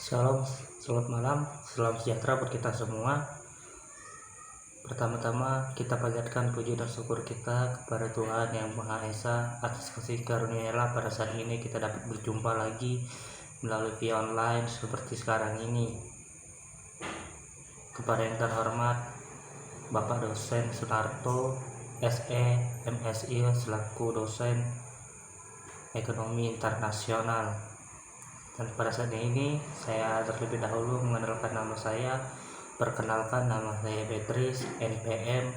Shalom, selamat malam, salam sejahtera buat kita semua. Pertama-tama kita panjatkan puji dan syukur kita kepada Tuhan Yang Maha Esa atas kasih karunia-Nya pada saat ini kita dapat berjumpa lagi melalui via online seperti sekarang ini. Kepada yang terhormat Bapak Dosen Sunarto SE MSI selaku dosen Ekonomi Internasional. Dan pada saat ini saya terlebih dahulu mengenalkan nama saya. Perkenalkan, nama saya Beatrice, NPM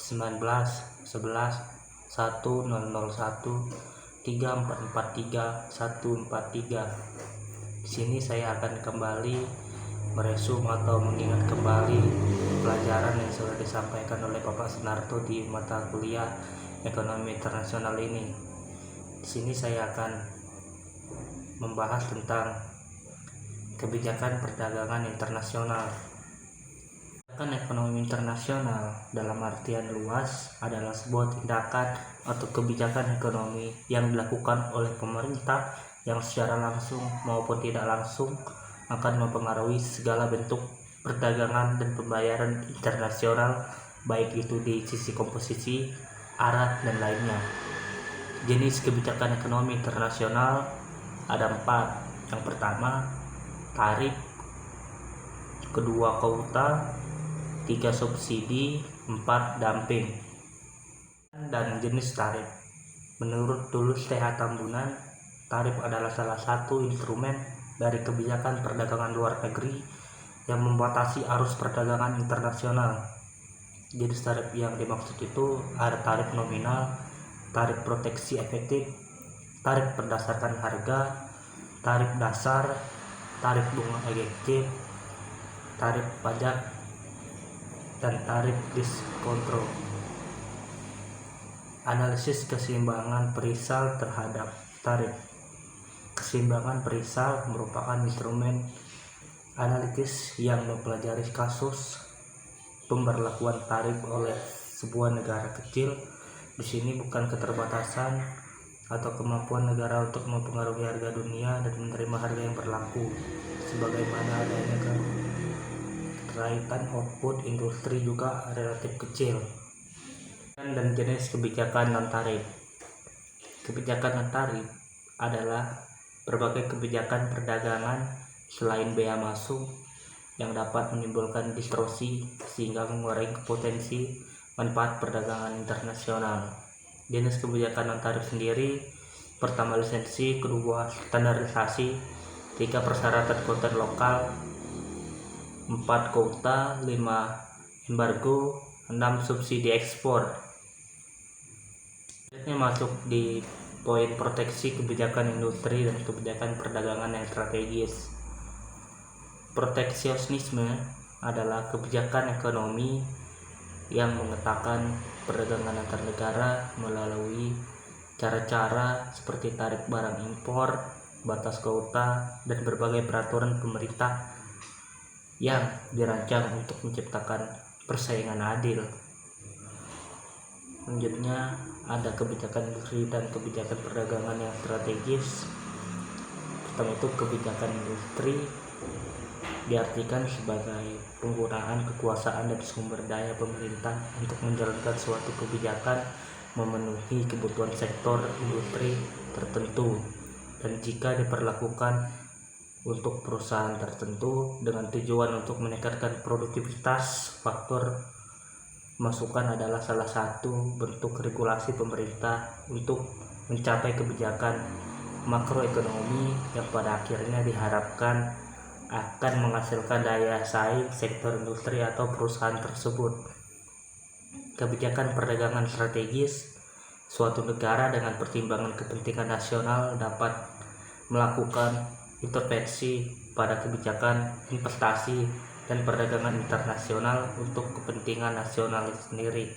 19 11 1001 3443 143. Di sini saya akan kembali meresum atau mengingat kembali pelajaran yang sudah disampaikan oleh Bapak Sunarto di mata kuliah Ekonomi Internasional ini. Di sini saya akan membahas tentang kebijakan perdagangan internasional. Kebijakan ekonomi internasional dalam artian luas adalah sebuah tindakan atau kebijakan ekonomi yang dilakukan oleh pemerintah yang secara langsung maupun tidak langsung akan mempengaruhi segala bentuk perdagangan dan pembayaran internasional, baik itu di sisi komposisi, arah, dan lainnya. Jenis kebijakan ekonomi internasional ada 4. Yang pertama, tarif. Kedua, quota. 3, subsidi. 4, dumping. Dan jenis tarif. Menurut Tulus TH Tambunan, tarif adalah salah satu instrumen dari kebijakan perdagangan luar negeri yang membatasi arus perdagangan internasional. Jenis tarif yang dimaksud itu ada tarif nominal, tarif proteksi efektif, tarif berdasarkan harga, tarif dasar, tarif bunga efektif, tarif pajak, dan tarif diskontrol. Analisis keseimbangan perisal terhadap tarif. Keseimbangan perisal merupakan instrumen analitis yang mempelajari kasus pemberlakuan tarif oleh sebuah negara kecil. Di sini bukan keterbatasan atau kemampuan negara untuk mempengaruhi harga dunia dan menerima harga yang berlaku, sebagaimana adanya keterkaitan output industri juga relatif kecil. Dan jenis kebijakan non-tarif. Kebijakan non-tarif adalah berbagai kebijakan perdagangan selain bea masuk yang dapat menimbulkan distorsi sehingga mengurangi potensi manfaat perdagangan internasional. Jenis kebijakan non-tarif sendiri: pertama, lisensi. Kedua, standarisasi. 3, persyaratan konten lokal. 4, quota. 5, embargo. 6, subsidi ekspor. Ini masuk di poin proteksi kebijakan industri dan kebijakan perdagangan yang strategis. Proteksionisme adalah kebijakan ekonomi yang mengatakan perdagangan antar negara melalui cara-cara seperti tarif barang impor, batas kuota, dan berbagai peraturan pemerintah yang dirancang untuk menciptakan persaingan adil. Selanjutnya ada kebijakan industri dan kebijakan perdagangan yang strategis. Pertama itu kebijakan industri diartikan sebagai penggunaan kekuasaan dan sumber daya pemerintah untuk menjalankan suatu kebijakan memenuhi kebutuhan sektor industri tertentu, dan jika diperlakukan untuk perusahaan tertentu dengan tujuan untuk meningkatkan produktivitas. Faktor masukan adalah salah satu bentuk regulasi pemerintah untuk mencapai kebijakan makroekonomi yang pada akhirnya diharapkan akan menghasilkan daya saing sektor industri atau perusahaan tersebut. Kebijakan perdagangan strategis. Suatu negara dengan pertimbangan kepentingan nasional dapat melakukan intervensi pada kebijakan investasi dan perdagangan internasional untuk kepentingan nasional sendiri.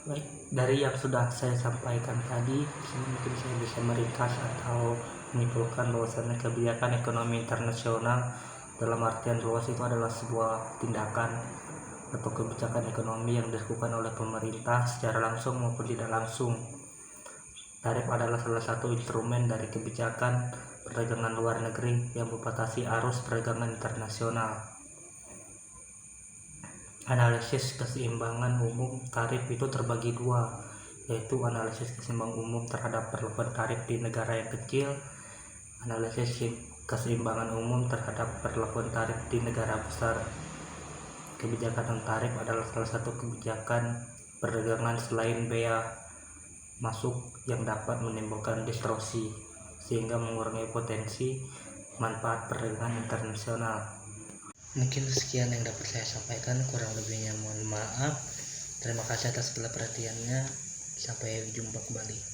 Baik, dari yang sudah saya sampaikan tadi, mungkin saya bisa meringkas atau menyimpulkan bahwasannya kebijakan ekonomi internasional dalam artian luas itu adalah sebuah tindakan atau kebijakan ekonomi yang dilakukan oleh pemerintah secara langsung maupun tidak langsung. Tarif adalah salah satu instrumen dari kebijakan perdagangan luar negeri yang membatasi arus perdagangan internasional. Analisis keseimbangan umum tarif itu terbagi dua, yaitu analisis keseimbangan umum terhadap perlakuan tarif di negara yang kecil, analisis keseimbangan umum terhadap perlakuan tarif di negara besar. Kebijakan tarif adalah salah satu kebijakan perdagangan selain bea masuk yang dapat menimbulkan distorsi sehingga mengurangi potensi manfaat perdagangan internasional. Mungkin sekian yang dapat saya sampaikan, kurang lebihnya mohon maaf. Terima kasih atas segala perhatiannya. Sampai jumpa kembali.